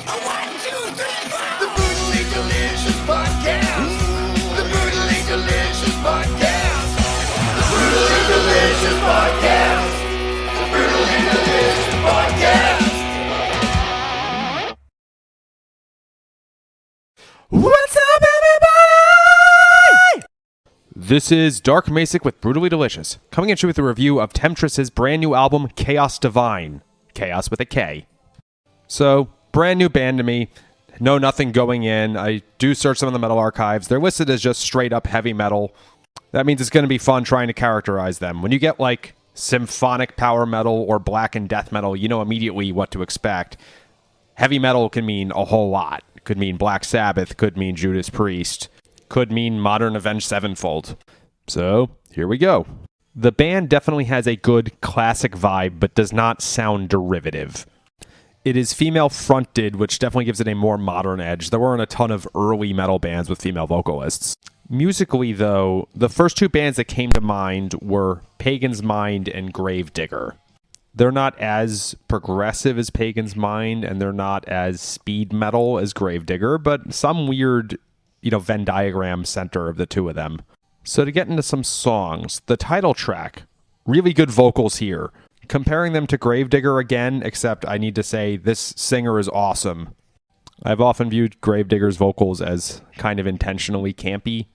1, 2, 3, 4. The Brutally Delicious Podcast. The Brutally Delicious Podcast. The Brutally Delicious Podcast. The Brutally Delicious Podcast. What's up, everybody? This is Dark Macek with Brutally Delicious, coming at you with a review of Temtris' brand new album, Khaos Divine. Chaos with a K. So, brand new band to me. Know nothing going in. I do search some of the metal archives. They're listed as just straight up heavy metal. That means it's going to be fun trying to characterize them. When you get like symphonic power metal or black and death metal, you know immediately what to expect. Heavy metal can mean a whole lot. Could mean Black Sabbath, could mean Judas Priest, could mean Modern Avenged Sevenfold. So, here we go. The band definitely has a good classic vibe, but does not sound derivative. It is female-fronted, which definitely gives it a more modern edge. There weren't a ton of early metal bands with female vocalists. Musically, though, the first two bands that came to mind were Pagan's Mind and Gravedigger. They're not as progressive as Pagan's Mind, and they're not as speed metal as Gravedigger, but some weird, Venn diagram center of the two of them. So to get into some songs, the title track, really good vocals here. Comparing them to Gravedigger again, except I need to say this singer is awesome. I've often viewed Gravedigger's vocals as kind of intentionally campy.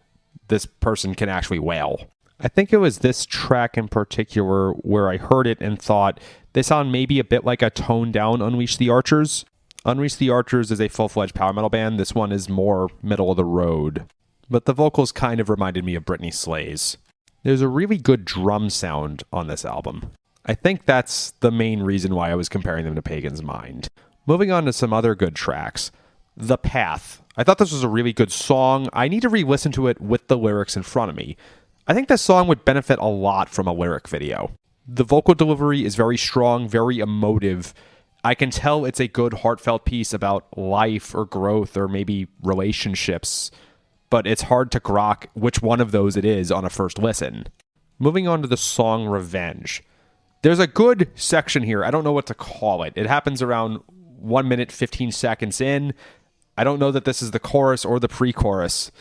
This person can actually wail. I think it was this track in particular where I heard it and thought, they sound maybe a bit like a toned down Unleash the Archers. Unleash the Archers is a full-fledged power metal band. This one is more middle of the road. But the vocals kind of reminded me of Britney Slay's. There's a really good drum sound on this album. I think that's the main reason why I was comparing them to Pagan's Mind. Moving on to some other good tracks. The Path. I thought this was a really good song. I need to re-listen to it with the lyrics in front of me. I think this song would benefit a lot from a lyric video. The vocal delivery is very strong, very emotive. I can tell it's a good heartfelt piece about life or growth or maybe relationships, but it's hard to grok which one of those it is on a first listen. Moving on to the song Revenge. There's a good section here. I don't know what to call it. It happens around 1 minute, 15 seconds in. I don't know that this is the chorus or the pre-chorus.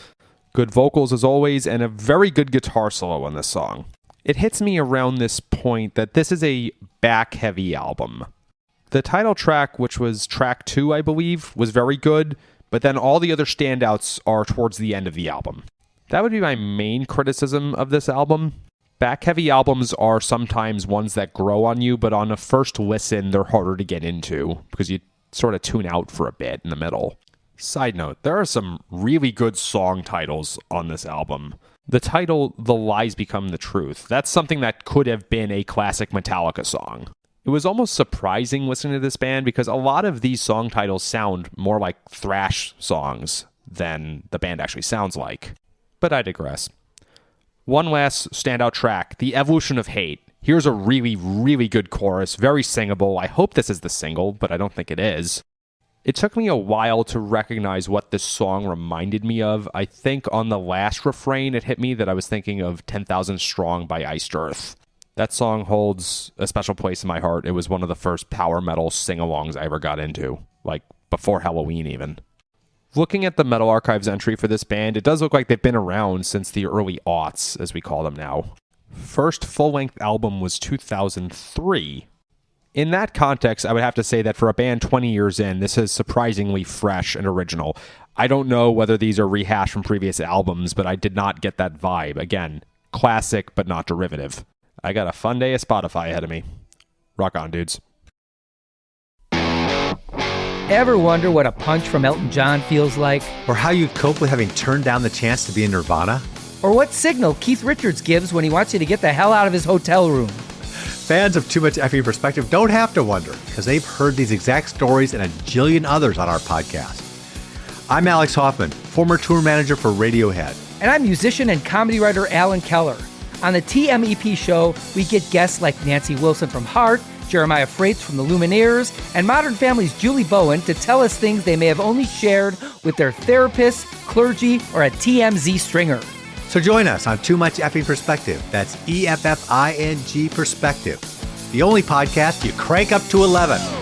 Good vocals as always, and a very good guitar solo on this song. It hits me around this point that this is a back-heavy album. The title track, which was track 2, I believe, was very good, but then all the other standouts are towards the end of the album. That would be my main criticism of this album. Back-heavy albums are sometimes ones that grow on you, but on a first listen, they're harder to get into because you sort of tune out for a bit in the middle. Side note, there are some really good song titles on this album. The title, The Lies Become the Truth, that's something that could have been a classic Metallica song. It was almost surprising listening to this band because a lot of these song titles sound more like thrash songs than the band actually sounds like. But I digress. One last standout track, The Evolution of Hate. Here's a really, really good chorus, very singable. I hope this is the single, but I don't think it is. It took me a while to recognize what this song reminded me of. I think on the last refrain, it hit me that I was thinking of 10,000 Strong by Iced Earth. That song holds a special place in my heart. It was one of the first power metal sing-alongs I ever got into, like before Halloween even. Looking at the Metal Archives entry for this band, it does look like they've been around since the early aughts, as we call them now. First full-length album was 2003. In that context, I would have to say that for a band 20 years in, this is surprisingly fresh and original. I don't know whether these are rehashed from previous albums, but I did not get that vibe. Again, classic but not derivative. I got a fun day of Spotify ahead of me. Rock on, dudes. Ever wonder what a punch from Elton John feels like? Or how you'd cope with having turned down the chance to be in Nirvana? Or what signal Keith Richards gives when he wants you to get the hell out of his hotel room? Fans of Too Much Effing Perspective don't have to wonder, because they've heard these exact stories and a jillion others on our podcast. I'm Alex Hoffman, former tour manager for Radiohead. And I'm musician and comedy writer Alan Keller. On the TMEP show, we get guests like Nancy Wilson from Heart, Jeremiah Freites from the Lumineers, and Modern Family's Julie Bowen to tell us things they may have only shared with their therapist, clergy, or a TMZ stringer. So join us on Too Much Effing Perspective. That's EFFING Perspective. The only podcast you crank up to 11.